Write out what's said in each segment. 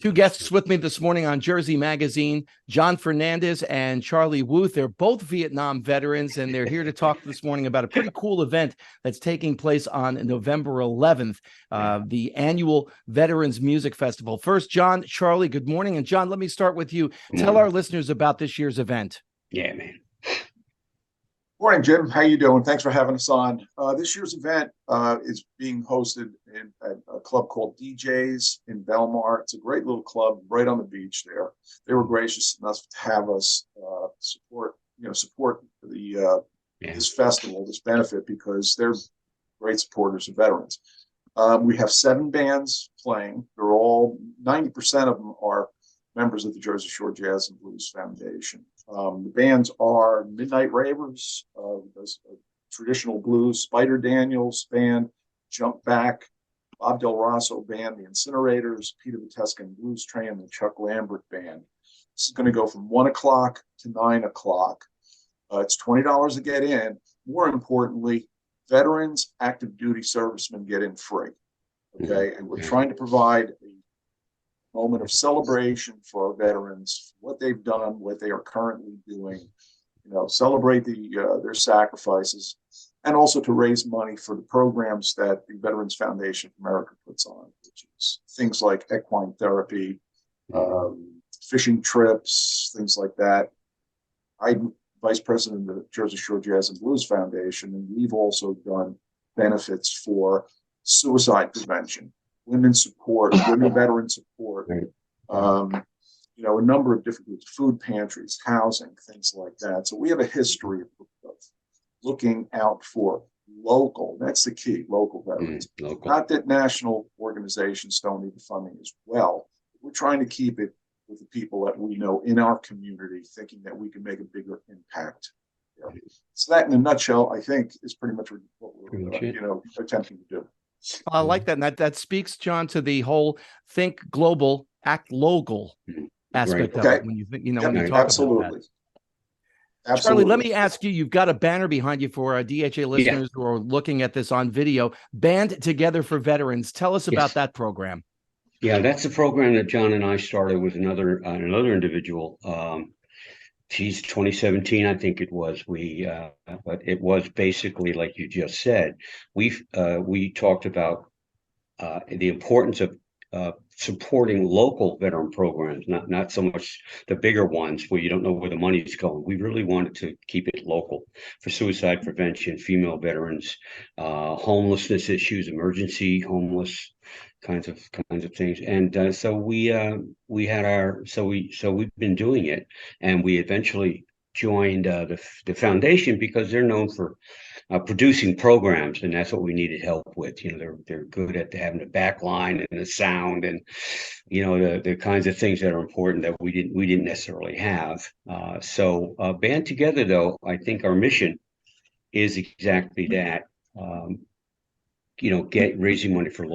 Two guests with me this morning on Jersey Magazine, John Fernandez and Charlie Wuth. They're both Vietnam veterans, and they're here to talk this morning about a pretty cool event that's taking place on November 11th, the annual Veterans Music Festival. First, John, Charlie, good morning. And John, let me start with you. Tell our listeners about this year's event. Yeah, man. Morning, Jim. How you doing? Thanks for having us on. This year's event is being hosted at a club called DJs in Belmar. It's a great little club right on the beach there. They were gracious enough to have us support this festival, this benefit, because they're great supporters of veterans. We have 7 bands playing. They're all 90% of them are members of the Jersey Shore Jazz and Blues Foundation. The bands are Midnight Ravers, traditional blues, Spider Daniels Band, Jump Back, Bob Del Rosso Band, the Incinerators, Peter Vitescan Blues Train, and the Chuck Lambert Band. This is going to go from 1 o'clock to 9 o'clock. It's $20 to get in. More importantly, veterans, active duty servicemen get in free. Okay, and we're trying to provide a moment of celebration for our veterans, what they've done, what they are currently doing, celebrate their sacrifices, and also to raise money for the programs that the Veterans Foundation of America puts on, which is things like equine therapy, fishing trips, things like that. I'm vice president of the Jersey Shore Jazz and Blues Foundation, and we've also done benefits for suicide prevention, women's support, women veteran support, a number of different groups, food pantries, housing, things like that. So we have a history of looking out for local, that's the key, local veterans. Local. Not that national organizations don't need the funding as well. We're trying to keep it with the people that we know in our community, thinking that we can make a bigger impact. So that, in a nutshell, I think, is pretty much what we're attempting to do. I like that. And that speaks, John, to the whole think global, act local aspect of it. When you think, when you talk about that. Absolutely. Charlie, let me ask you, you've got a banner behind you for our DHA listeners who are looking at this on video, Band Together for Veterans. Tell us about that program. Yeah, that's a program that John and I started with another individual. 2017, I think it was. But it was basically like you just said. We talked about the importance of supporting local veteran programs, not so much the bigger ones where you don't know where the money's going. We really wanted to keep it local for suicide prevention, female veterans, homelessness issues, emergency homeless kinds of things. And so we've been doing it, and we eventually joined the foundation because they're known for producing programs, and that's what we needed help with. They're good at having the back line and the sound and the kinds of things that are important that we didn't necessarily have. So Band Together, though, I think our mission is exactly that. Raising money for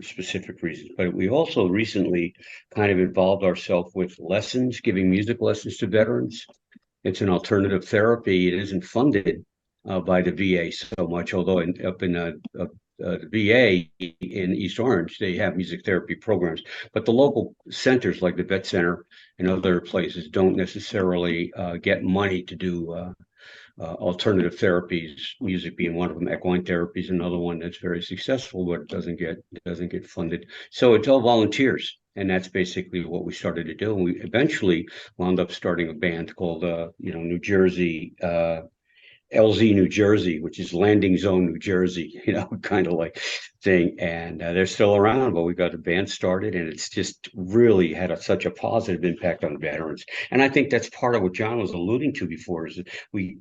specific reasons. But we also recently kind of involved ourselves with lessons, giving music lessons to veterans. It's an alternative therapy. It isn't funded by the VA so much, although up in the VA in East Orange, they have music therapy programs. But the local centers like the Vet Center and other places don't necessarily get money to do alternative therapies, music being one of them. Equine therapy is another one that's very successful, but it doesn't get funded. So it's all volunteers, and that's basically what we started to do. And we eventually wound up starting a band called New Jersey. LZ New Jersey, which is Landing Zone New Jersey, kind of like thing. And they're still around, but we got a band started, and it's just really had such a positive impact on veterans. And I think that's part of what John was alluding to before, is that we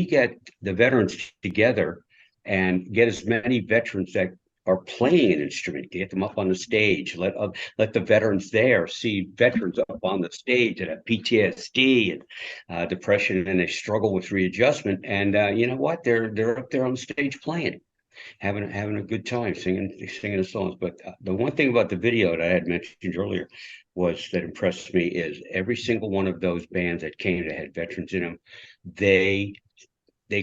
get the veterans together and get as many veterans that are playing an instrument, get them up on the stage, let the veterans there see veterans up on the stage that have PTSD and depression, and they struggle with readjustment. And you know what? They're up there on stage playing, having a good time, singing the songs. But the one thing about the video that I had mentioned earlier that impressed me is every single one of those bands that came that had veterans in them, they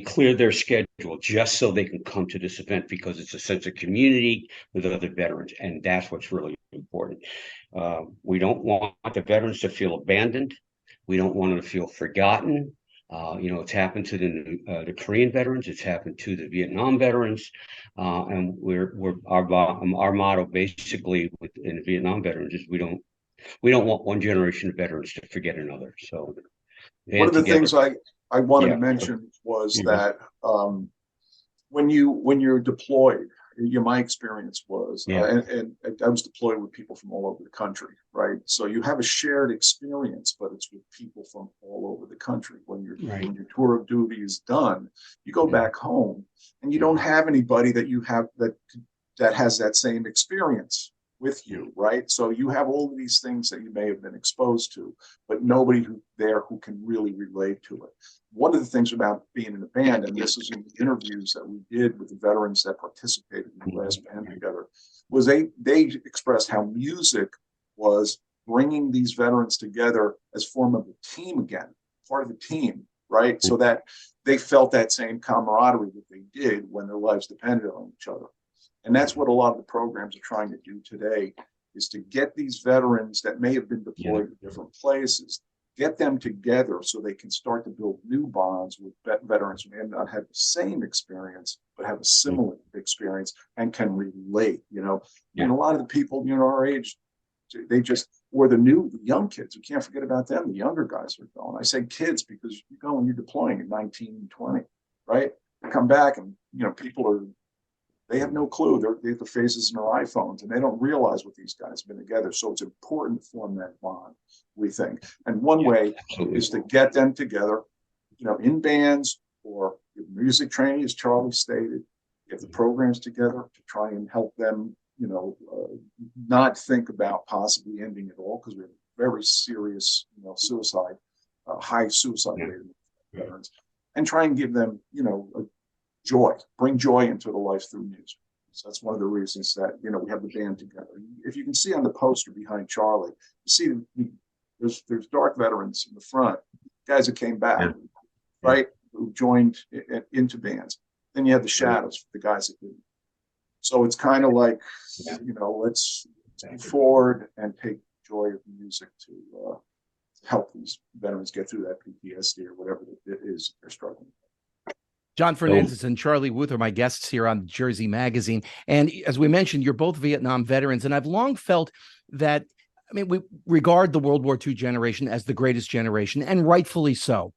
cleared their schedule just so they can come to this event, because it's a sense of community with other veterans, and that's what's really important. We don't want the veterans to feel abandoned. We don't want them to feel forgotten. It's happened to the Korean veterans. It's happened to the Vietnam veterans, and our motto basically within the Vietnam veterans is we don't want one generation of veterans to forget another. So one of the things I wanted Yeah. to mention was Mhm. that when you're deployed, my experience was, Yeah. and I was deployed with people from all over the country, right? So you have a shared experience, but it's with people from all over the country. When Right. when your tour of duty is done, you go Yeah. back home, and you don't have anybody that you have that has that same experience with you, right? So you have all of these things that you may have been exposed to, but nobody who can really relate to it. One of the things about being in a band, and this is in the interviews that we did with the veterans that participated in the last band together, was they expressed how music was bringing these veterans together as form of a team again, part of a team, right? So that they felt that same camaraderie that they did when their lives depended on each other. And that's what a lot of the programs are trying to do today, is to get these veterans that may have been deployed in different places, get them together so they can start to build new bonds with veterans who may not have the same experience, but have a similar experience and can relate, And a lot of the people, our age, they just, or the young kids, we can't forget about them. The younger guys are going. I say kids because you go and you're deploying at 19 and 20, right? You come back and, they have no clue. They have the faces in their iPhones, and they don't realize what these guys have been together. So it's important to form that bond, we think. And one way is to get them together, in bands or music training, as Charlie stated, get the programs together to try and help them, not think about possibly ending it all, because we have very serious, suicide, high suicide rate in veterans, and try and give them, bring joy into the life through music. So that's one of the reasons that, we have the band together. If you can see on the poster behind Charlie, you see there's dark veterans in the front, guys that came back, right, who joined into bands. Then you have the shadows, the guys that didn't. So it's kind of like, let's move forward and take joy of music to help these veterans get through that PTSD or whatever it is they're struggling with. John Fernandez and Charlie Wuth are my guests here on Jersey Magazine. And as we mentioned, you're both Vietnam veterans. And I've long felt that, we regard the World War II generation as the greatest generation, and rightfully so.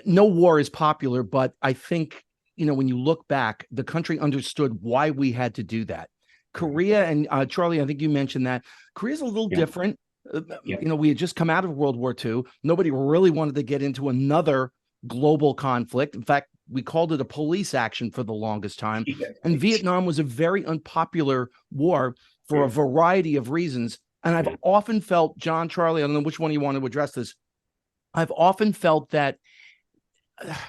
No war is popular, but I think, when you look back, the country understood why we had to do that. Korea, and Charlie, I think you mentioned that Korea's a little different. We had just come out of World War II. Nobody really wanted to get into another global conflict. In fact, we called it a police action for the longest time. And Vietnam was a very unpopular war for a variety of reasons. And I've often felt, John, Charlie, I don't know which one you want to address this. I've often felt that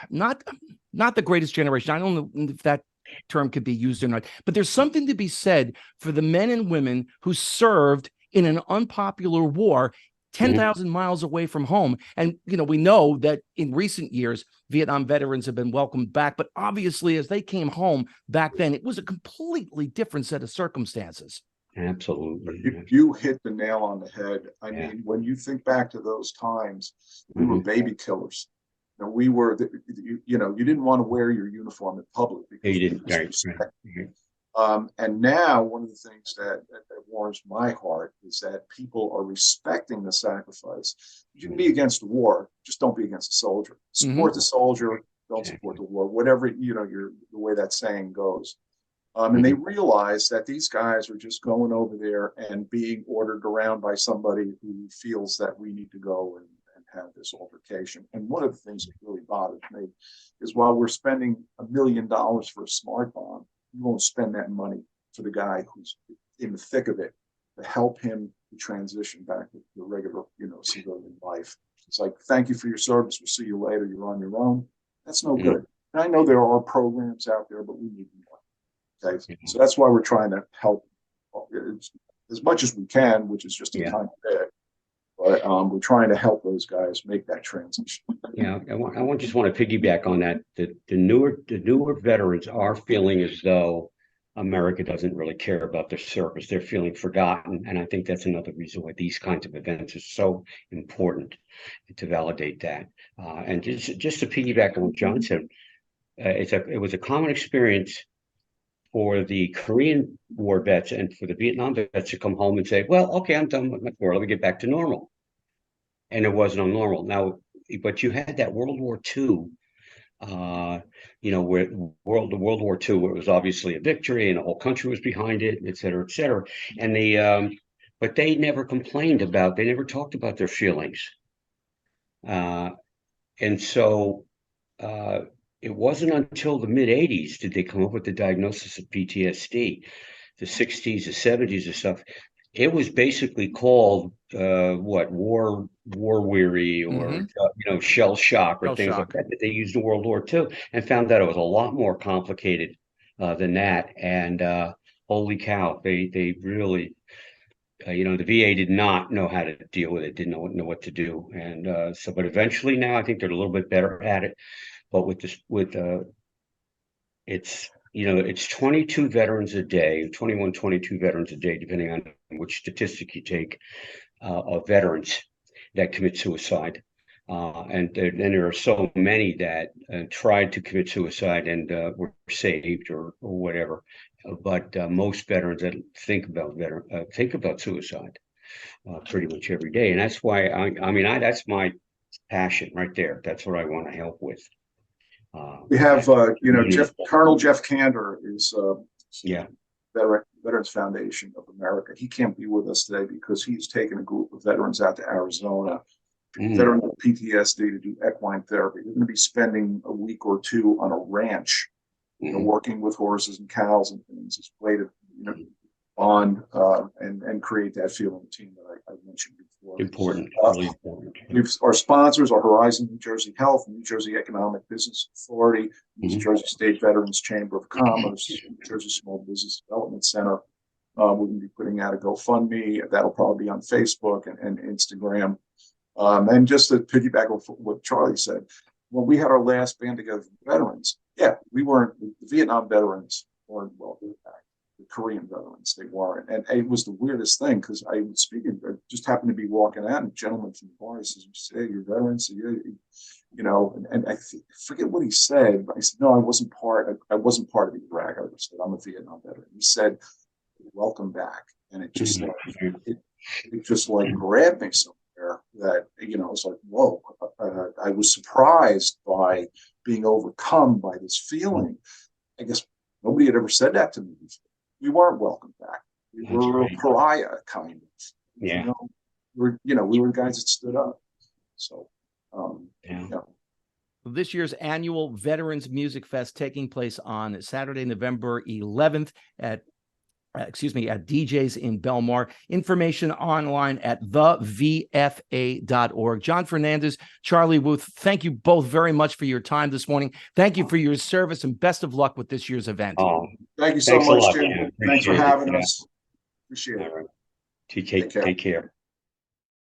not the greatest generation. I don't know if that term could be used or not, but there's something to be said for the men and women who served in an unpopular war 10,000 miles away from home. And, we know that in recent years, Vietnam veterans have been welcomed back. But obviously, as they came home back then, it was a completely different set of circumstances. Absolutely. You hit the nail on the head. I mean, when you think back to those times, we were baby killers. We were, you didn't want to wear your uniform in public because you didn't. And now one of the things that warms my heart is that people are respecting the sacrifice. You can be against the war, just don't be against the soldier. Support the soldier, don't support the war, whatever, the way that saying goes. And they realize that these guys are just going over there and being ordered around by somebody who feels that we need to go and have this altercation. And one of the things that really bothers me is while we're spending $1 million for a smart bomb, you won't spend that money for the guy who's in the thick of it to help him to transition back to the regular, civilian life. It's like, thank you for your service. We'll see you later. You're on your own. That's no good. And I know there are programs out there, but we need more. Okay, so that's why we're trying to help as much as we can, which is just a tiny bit. But we're trying to help those guys make that transition. I just want to piggyback on that. The newer veterans are feeling as though America doesn't really care about their service. They're feeling forgotten. And I think that's another reason why these kinds of events are so important to validate that. And just to piggyback on what John said, it was a common experience for the Korean War vets and for the Vietnam vets to come home and say, well, okay, I'm done with my war. Let me get back to normal. And it wasn't normal. Now, but you had that World War II, where World War II, where it was obviously a victory and the whole country was behind it, et cetera, et cetera. And but they never complained they never talked about their feelings. And so it wasn't until the mid 80s did they come up with the diagnosis of PTSD, the 60s, the 70s and stuff. It was basically called war weary or shell shock or things like that they used in World War II, and found that it was a lot more complicated than that. And holy cow, they really the VA did not know how to deal with it, didn't know what to do. And but eventually now I think they're a little bit better at it. But it's 22 veterans a day, 21, 22 veterans a day, depending on which statistic you take, of veterans that commit suicide. And there are so many that tried to commit suicide and were saved or whatever. But most veterans that think about suicide pretty much every day. And that's why that's my passion right there. That's what I want to help with. We have, Colonel Jeff Kander is Veterans Foundation of America. He can't be with us today because he's taken a group of veterans out to Arizona, veterans with PTSD, to do equine therapy. They're going to be spending a week or two on a ranch, working with horses and cows and things. It's a way to, bond and create that feeling team that I mentioned before. Important, really important. Our sponsors are Horizon New Jersey Health, New Jersey Economic Business Authority, New Jersey State Veterans Chamber of Commerce, New Jersey Small Business Development Center. We're going to be putting out a GoFundMe. That'll probably be on Facebook and Instagram. And just to piggyback off what Charlie said, when we had our last band together for veterans, the Vietnam veterans weren't well impacted. The Korean veterans, they weren't. And it was the weirdest thing because I just happened to be walking out, and a gentleman from the bar says, "Hey, you're veterans?" And I forget what he said, but I said, "No, I wasn't part of the Iraq." I said, "I'm a Vietnam veteran." He said, "Welcome back." And it just grabbed me somewhere that, it's like, whoa. I was surprised by being overcome by this feeling. I guess nobody had ever said that to me before. We weren't welcome back. We were a pariah, kind of. Yeah. We were guys that stood up. So, This year's annual Veterans Music Fest taking place on Saturday, November 11th at DJ's in Belmar. Information online at thevfa.org. John Fernandez, Charlie Wuth, thank you both very much for your time this morning. Thank you for your service and best of luck with this year's event. Thank you so much, Jim. Thanks for having us. Appreciate it. All right. Take care.